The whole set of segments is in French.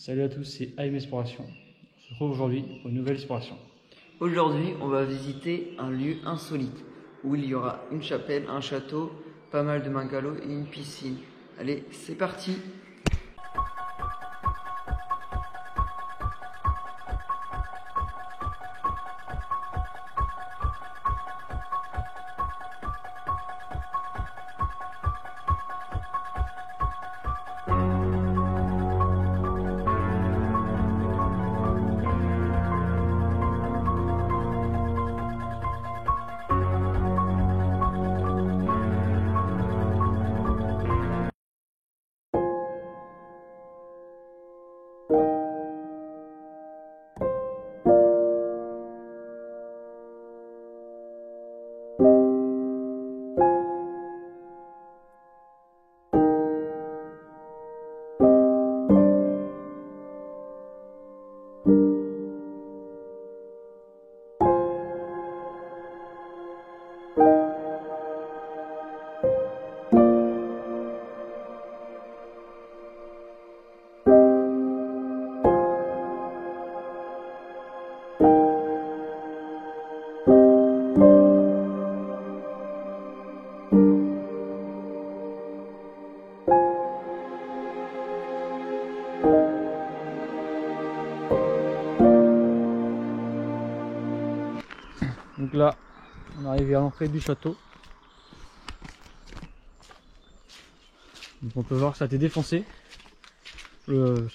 Salut à tous, c'est AM Exploration. On se retrouve aujourd'hui pour une nouvelle exploration. Aujourd'hui, on va visiter un lieu insolite où il y aura une chapelle, un château, pas mal de bungalows et une piscine. Allez, c'est parti! Donc là, on arrive à l'entrée du château. Donc on peut voir que ça a été défoncé. Le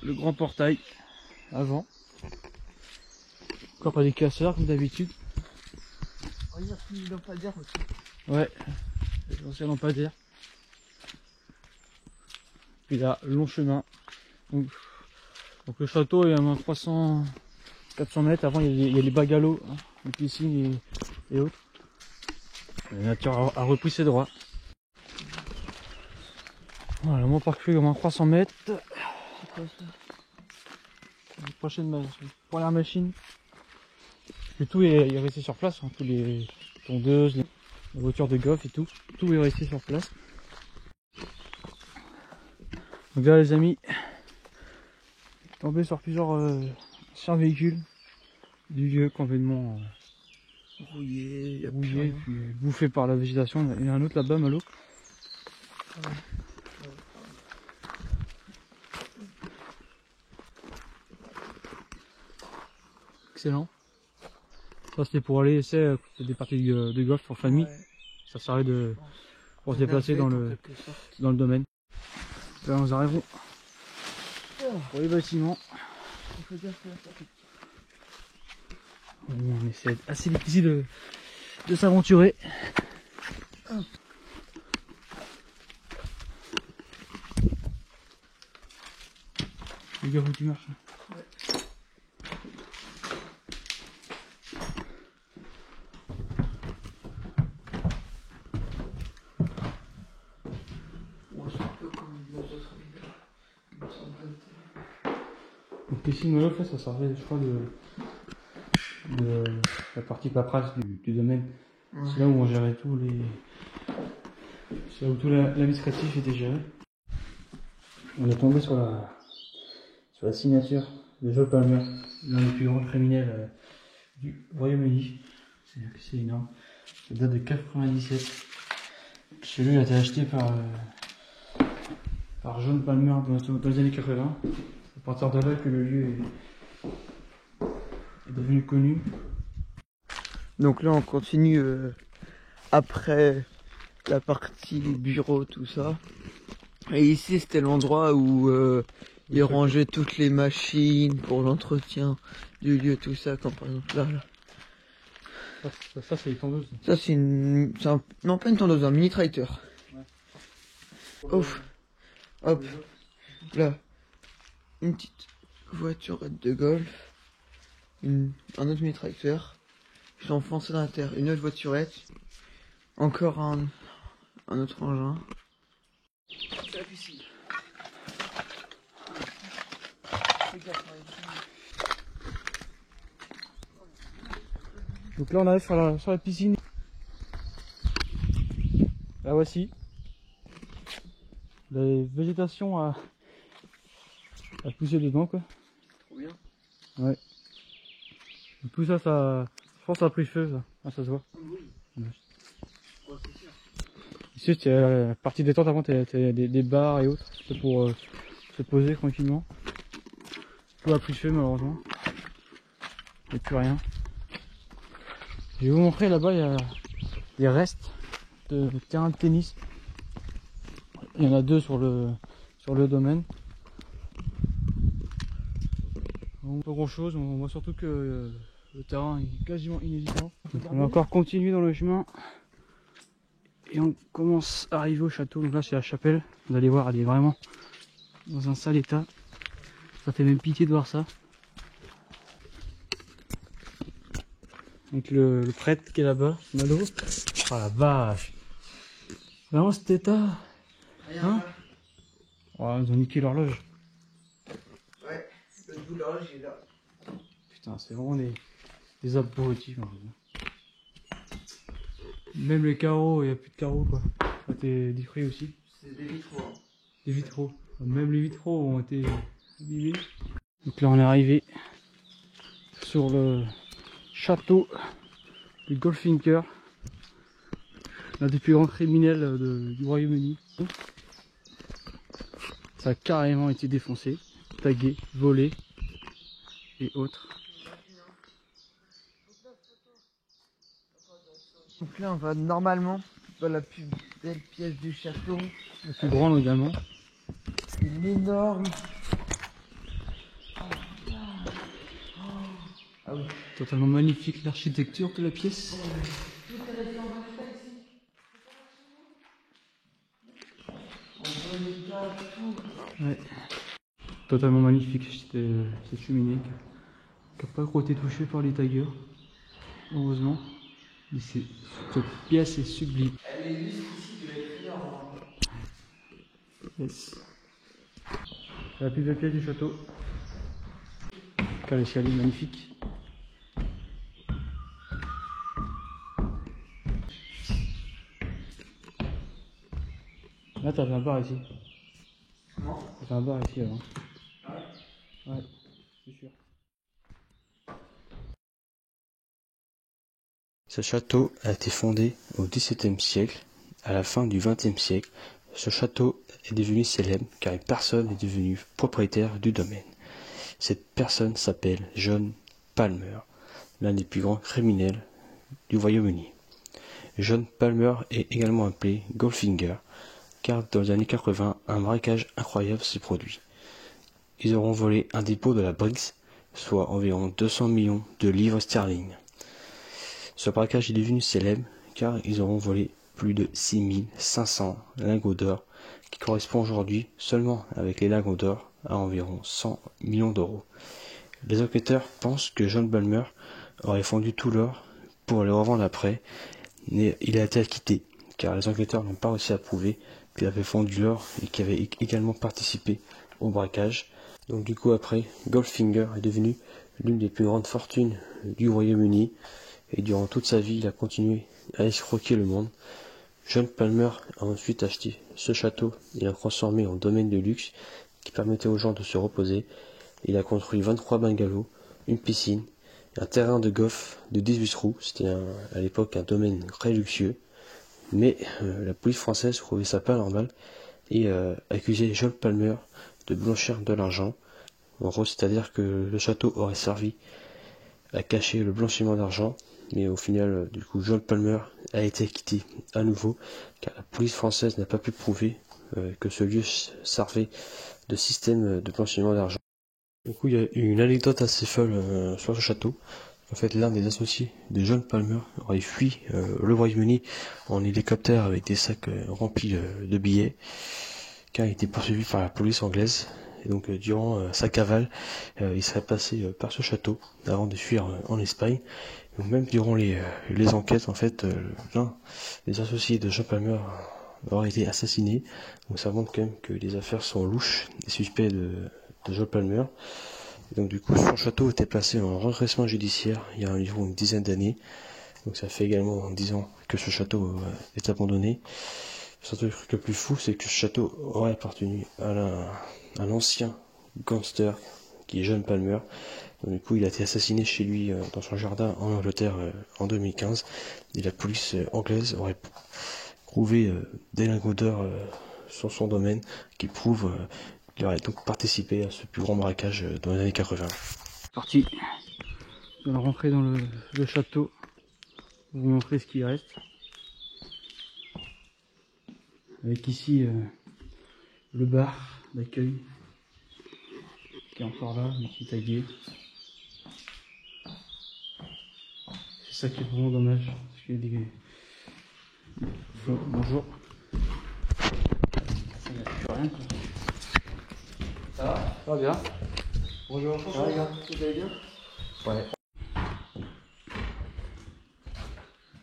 grand portail avant. Encore pas des casseurs comme d'habitude. Oh, il y a une lampadaire aussi. Ouais, les anciens lampadaires. Puis là, long chemin. Donc le château est à moins 300-400 mètres. Avant il y a les bungalows, hein, les piscines et autres. La nature a repris ses droits. Voilà, mon parcours est à moins 300 mètres. C'est quoi ça? La prochaine première machine. Et tout est resté sur place, hein, tous les tondeuses, les voitures de golf et tout est resté sur place. Donc là les amis, tombé sur plusieurs anciens véhicules du lieu complètement Rouillé, rouillé, puis bouffé par la végétation. Il y en a un autre là-bas, Malo. Ouais. Excellent. Ça c'était pour aller, c'est des parties de golf pour famille. Ouais. Ça servait pour se déplacer dans le domaine. Là nous arrivons pour les bâtiments. On essaie assez difficile de s'aventurer. Les gars, faut que tu marches. Ouais. C'est un peu comme nos autres villas. Donc ici, Malo, ça servait, je crois, de la partie paperasse du domaine. Ouais. C'est là où on gérait tout c'est là où tout l'administratif était géré. On est tombé sur la signature de Joe Palmer, l'un des plus grands criminels du Royaume-Uni. C'est énorme. Ça date de 97. Chez lui, il a été acheté par John Palmer dans les années 80. C'est à partir de là que le lieu est devenu connu. Donc là on continue après la partie bureau, tout ça. Et ici c'était l'endroit où ils rangeaient toutes les machines pour l'entretien du lieu, tout ça, comme par exemple là. Ça c'est les tondeuses. Ça c'est non pas une tondeuse, un mini tracteur. Ouais. Ouf. Hop, là, une petite voiturette de golf, un autre mini tracteur. Ils sont enfoncés dans la terre, une autre voiturette, encore un autre engin. C'est la piscine. Donc là on arrive sur la piscine. La voici. La végétation a à pousser dedans quoi. Trop bien. Ouais. Et tout ça, je pense que ça a pris feu ça. Ah, ça se voit. Oui. Ouais. Ouais, c'est sûr. Ici, tu as la partie détente avant, tu as des bars et autres. C'est pour se poser tranquillement. Tout a pris feu malheureusement. Il n'y a plus rien. Je vais vous montrer là-bas, il y a des restes de terrain de tennis. Il y en a deux sur le domaine. On voit pas grand chose, on voit surtout que le terrain est quasiment inexistant. On va encore continuer dans le chemin. Et on commence à arriver au château. Donc là c'est la chapelle. Vous allez voir, elle est vraiment dans un sale état. Ça fait même pitié de voir ça. Donc le prêtre qui est là-bas, Malo. Oh la vache. Vraiment cet état. Hein? Oh, ils ont niqué l'horloge. Ouais, le bout de l'horloge il est là. Putain, c'est vraiment des abrutis. Même les carreaux, il n'y a plus de carreaux quoi. Ça a été détruit aussi. C'est des vitraux. Hein. Des vitraux. Même les vitraux ont été abîmés. Donc là on est arrivé sur le château de Goldfinger, l'un des plus grands criminels du Royaume-Uni. Ça a carrément été défoncé, tagué, volé et autres. Donc là on va normalement dans la plus belle pièce du château. La plus grande également. Une énorme. Ah oui. Totalement magnifique l'architecture de la pièce. Ouais. Totalement magnifique cette cheminée qui n'a pas été touchée par les taggers, heureusement. Mais cette pièce est sublime. Elle est juste ici, tu vas être énorme. Yes. C'est la plus belle pièce du château. Quel escalier magnifique. Là, t'avais un bar ici. Comment? T'avais un bar ici avant. Ouais. Ouais, c'est sûr. Ce château a été fondé au XVIIe siècle. À la fin du XXe siècle, ce château est devenu célèbre car une personne est devenue propriétaire du domaine. Cette personne s'appelle John Palmer, l'un des plus grands criminels du Royaume-Uni. John Palmer est également appelé Goldfinger car dans les années 80, un braquage incroyable s'est produit. Ils auront volé un dépôt de la Brix, soit environ 200 millions de livres sterling. Ce braquage est devenu célèbre car ils auront volé plus de 6500 lingots d'or, qui correspond aujourd'hui, seulement avec les lingots d'or, à environ 100 millions d'euros. Les enquêteurs pensent que John Palmer aurait fondu tout l'or pour le revendre après, mais il a été acquitté car les enquêteurs n'ont pas réussi à prouver qu'il avait fondu l'or et qu'il avait également participé au braquage. Donc du coup après, Goldfinger est devenu l'une des plus grandes fortunes du Royaume-Uni. Et durant toute sa vie, il a continué à escroquer le monde. John Palmer a ensuite acheté ce château et l'a transformé en domaine de luxe qui permettait aux gens de se reposer. Il a construit 23 bungalows, une piscine, un terrain de golf de 18 trous. C'était à l'époque un domaine très luxueux. Mais la police française trouvait ça pas normal et accusait John Palmer de blanchir de l'argent. En gros, c'est-à-dire que le château aurait servi à cacher le blanchiment d'argent. Mais au final, du coup, John Palmer a été acquitté à nouveau, car la police française n'a pas pu prouver que ce lieu servait de système de blanchiment d'argent. Du coup, il y a une anecdote assez folle sur ce château. En fait, l'un des associés de John Palmer aurait fui le Royaume-Uni en hélicoptère avec des sacs remplis de billets, car il était poursuivi par la police anglaise. Et donc, durant sa cavale, il serait passé par ce château avant de fuir en Espagne. Donc même durant les enquêtes, en fait, l'un des associés de John Palmer aurait été assassiné. Donc ça montre quand même que les affaires sont louches, les suspects de John Palmer. Et donc du coup, son château était placé en redressement judiciaire il y a environ une dizaine d'années. Donc ça fait également 10 ans que ce château est abandonné. Surtout le truc le plus fou, c'est que ce château aurait appartenu à l'ancien gangster qui est John Palmer. Donc, du coup, il a été assassiné chez lui dans son jardin en Angleterre en 2015. Et la police anglaise aurait trouvé des lingots d'or sur son domaine qui prouvent qu'il aurait donc participé à ce plus grand braquage dans les années 80. Parti. On va rentrer dans le château. Pour vous montrer ce qui reste. Avec ici le bar d'accueil qui est encore là, mais qui est tagué. C'est ça qui est vraiment dommage. Parce qu'il y a des... Bonjour. Il n'y a plus rien quoi. Ça va? Ça va bien? Bonjour. Ça va les gars? Vous allez bien? Ouais.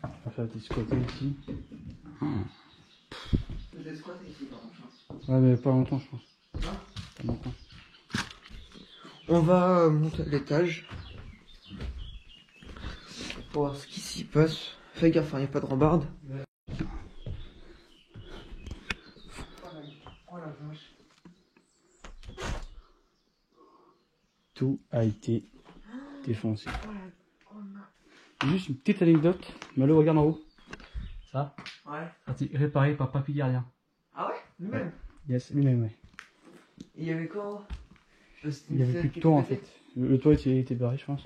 On va faire des squatter ici. Des squats ici, par contre. Ouais, mais pas longtemps, je pense. Hein? Pas longtemps. On va monter à l'étage pour voir ce qui s'y passe. Fais gaffe, il n'y a pas de rambarde. Ouais. Oh la vache. Tout a été défoncé. Juste une petite anecdote. Malo, regarde en haut. Ça, Ouais. ça a été réparé par Papy Gardien. Ah ouais? Lui-même? Yes, lui-même, ouais. Il y avait quoi? Il n'y avait plus de toit en fait. Le toit était barré, je pense.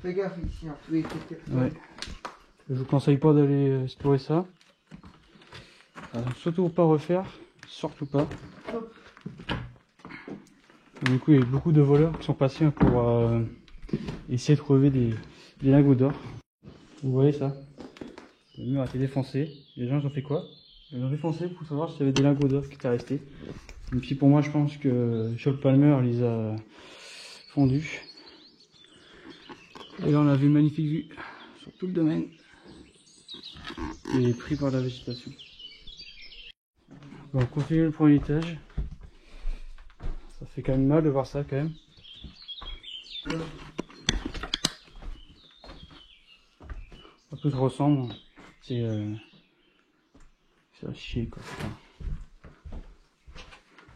Fais gaffe ici, hein. Tout est pété. Ouais. Je vous conseille pas d'aller explorer ça. Surtout pas refaire. Surtout pas. Du coup, il y a eu beaucoup de voleurs qui sont passés pour essayer de trouver des lingots d'or. Vous voyez ça? Le mur a été défoncé. Les gens ils ont fait quoi? Ils ont défoncé pour savoir s'il y avait des lingots d'or qui étaient restés. Même si pour moi je pense que John Palmer les a fondus. Et là on avait une magnifique vue sur tout le domaine. Et pris par la végétation. On va continuer le premier étage. Ça fait quand même mal de voir ça quand même. Ça tout se ressemble. C'est à chier quoi. Putain.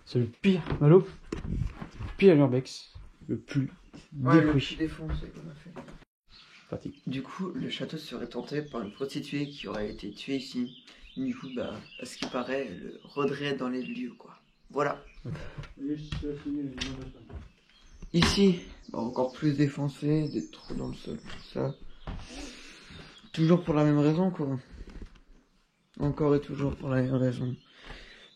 C'est le pire, Malo. Le pire urbex. Le plus détruit. Défoncé qu'on a fait. Parti. Du coup, le château serait tenté par une prostituée qui aurait été tuée ici. Du coup, bah, à ce qui paraît, elle rôderait dans les lieux, quoi. Voilà. Ici, bah, encore plus défoncé, des trous dans le sol, tout ça. Toujours pour la même raison, quoi. Encore et toujours pour la même raison.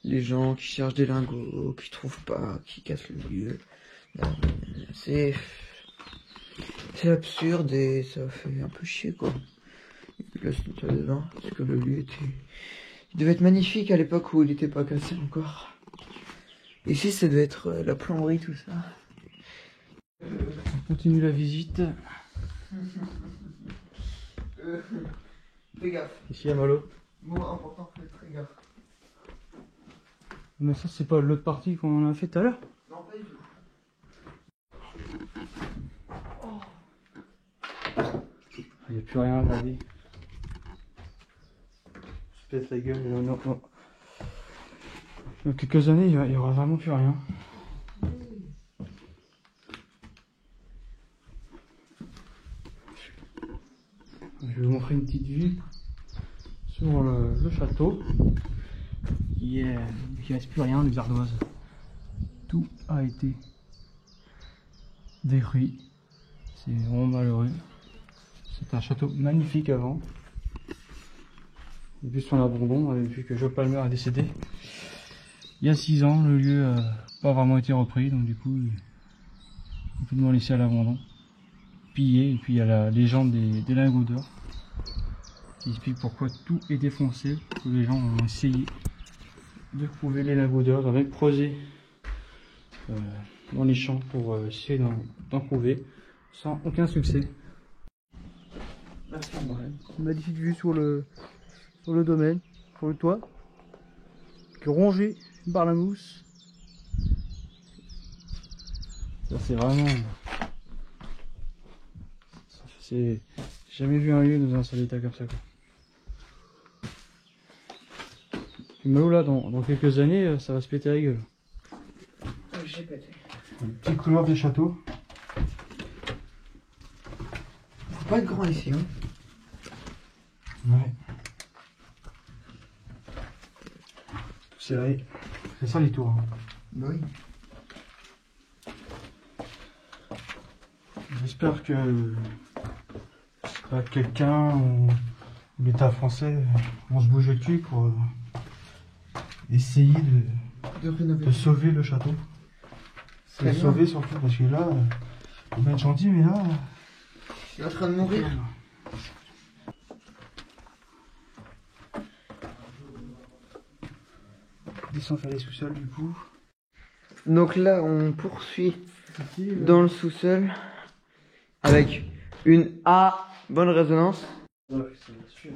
Les gens qui cherchent des lingots, qui trouvent pas, qui cassent le lieu. C'est absurde et ça fait un peu chier, quoi. Et puis là, c'est ça dedans, parce que le lieu était... Il devait être magnifique à l'époque où il n'était pas cassé encore. Ici, ça devait être la plomberie, tout ça. On continue la visite. Fais gaffe. Ici à Malo. Mot important, fais très gaffe. Mais ça, c'est pas l'autre partie qu'on a fait tout à l'heure? Non, pas du tout. Il n'y a plus rien à regarder. Je pète la gueule. Non. Dans quelques années, il n'y aura vraiment plus rien. Je vais vous montrer une petite vue sur le château. Il ne reste plus rien, les ardoises. Tout a été détruit. C'est vraiment malheureux. C'était un château magnifique avant. Depuis son abandon, depuis que Joe Palmer a décédé, il y a 6 ans, le lieu n'a pas vraiment été repris, donc du coup, il est complètement laissé à l'abandon, pillé. Et puis il y a la légende des lingots d'or, qui explique pourquoi tout est défoncé, que les gens ont essayé de trouver les lingots d'or, ils ont même creusé dans les champs pour essayer d'en trouver, sans aucun succès. Ouais, une magnifique vue sur le domaine, sur le toit, qui est rongé par la mousse. Ça c'est vraiment... J'ai jamais vu un lieu dans un sale état comme ça, quoi. Puis Malo là, dans quelques années, ça va se péter la gueule. J'ai pété. Un petit couloir du château. Faut pas être grand ici, hein. Ouais. Tout serré. C'est ça les tours. Hein. Bah oui. J'espère que quelqu'un ou l'État français vont se bouger le cul pour essayer de sauver le château. De le sauver surtout parce que là, on va être gentil, mais là. Il est en train de mourir. Descend faire les sous-sols du coup. Donc là, on poursuit dans le sous-sol avec une bonne résonance. Ouais, c'est sûr.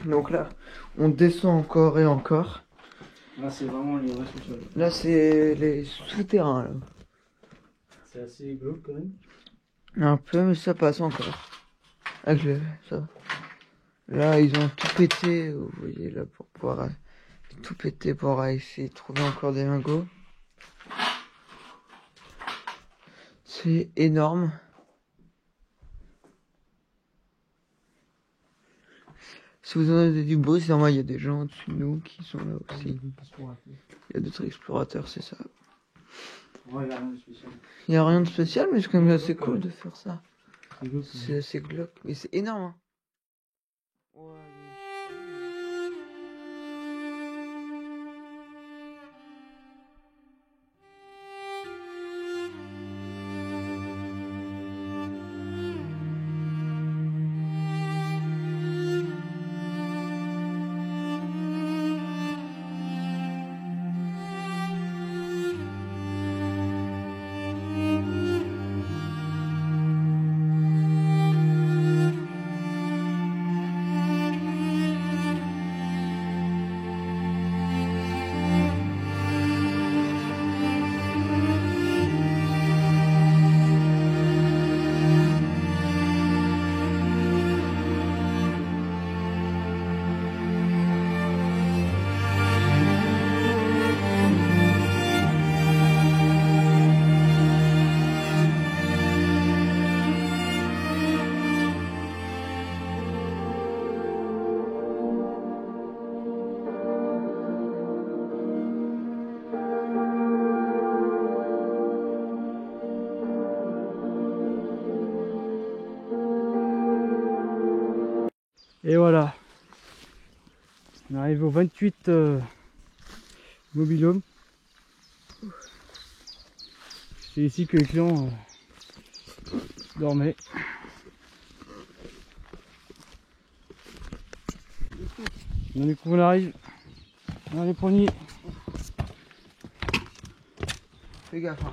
Donc là, on descend encore et encore. Là, c'est vraiment les vrais sous-sols. Là, c'est les souterrains. Là. C'est assez glauque quand même. Un peu, mais ça passe encore. Avec ça. Là, ils ont tout pété, vous voyez, là, pour pouvoir tout péter pour essayer de trouver encore des lingots. C'est énorme. Si vous entendez du bruit, c'est normal, il y a des gens au-dessus de nous qui sont là aussi. Il y a d'autres explorateurs, c'est ça. Ouais, il n'y a rien de spécial. Il n'y a rien de spécial, mais c'est quand même assez cool de faire ça. C'est glauque. C'est assez glauque, mais c'est énorme. Hein. Et voilà, on arrive au 28 mobil-home. C'est ici que les clients dormaient. Du coup on arrive dans les premiers. Fais gaffe. Hein.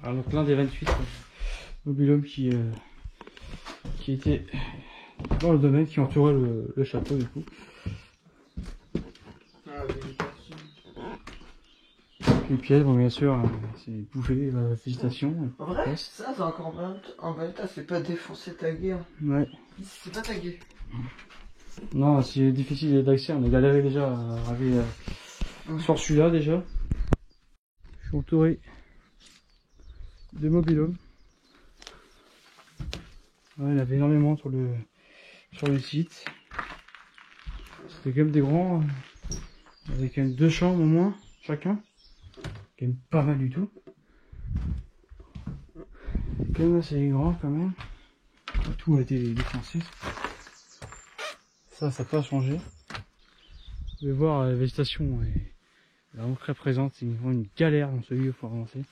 Alors donc l'un des 28 mobil-home qui était dans le domaine, qui entourait le château du coup. Les pièces, bon bien sûr, c'est bouffer la végétation. En vrai, ça c'est encore en bas état, c'est pas défoncé, tagué. Hein. Ouais. C'est pas tagué. Non, c'est difficile d'accès, on a galéré déjà à arriver sur celui-là déjà. Je suis entouré de mobil-home. Ouais, il y en avait énormément sur le site. C'était quand même des grands. Il y avait quand même 2 chambres au moins, chacun. Quand même pas mal du tout. Quand même assez grand quand même. Tout a été défoncé. Ça n'a pas changé. Vous pouvez voir la végétation est vraiment très présente. C'est une galère dans ce lieu pour avancer.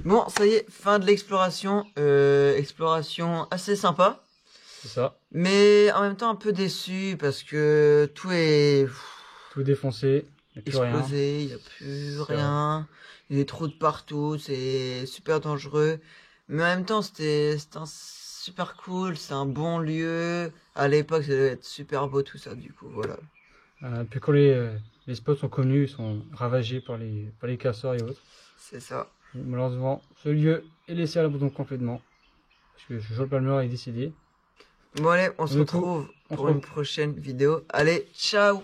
Bon, ça y est, fin de l'exploration. Exploration assez sympa. C'est ça. Mais en même temps un peu déçu parce que tout est Tout défoncé. Il n'y a plus rien. explosé, il n'y a plus rien. Il y a des trous de partout, c'est super dangereux. Mais en même temps, c'était super cool, c'est un bon lieu. À l'époque, ça devait être super beau tout ça, du coup, voilà. Puis quand les spots sont connus, ils sont ravagés par les casseurs et autres. C'est ça. Et malheureusement, ce lieu est laissé à l'abandon complètement. Parce que Joel Palmer est décédé. Bon allez, on se Du coup, retrouve pour une prochaine vidéo. Allez, ciao!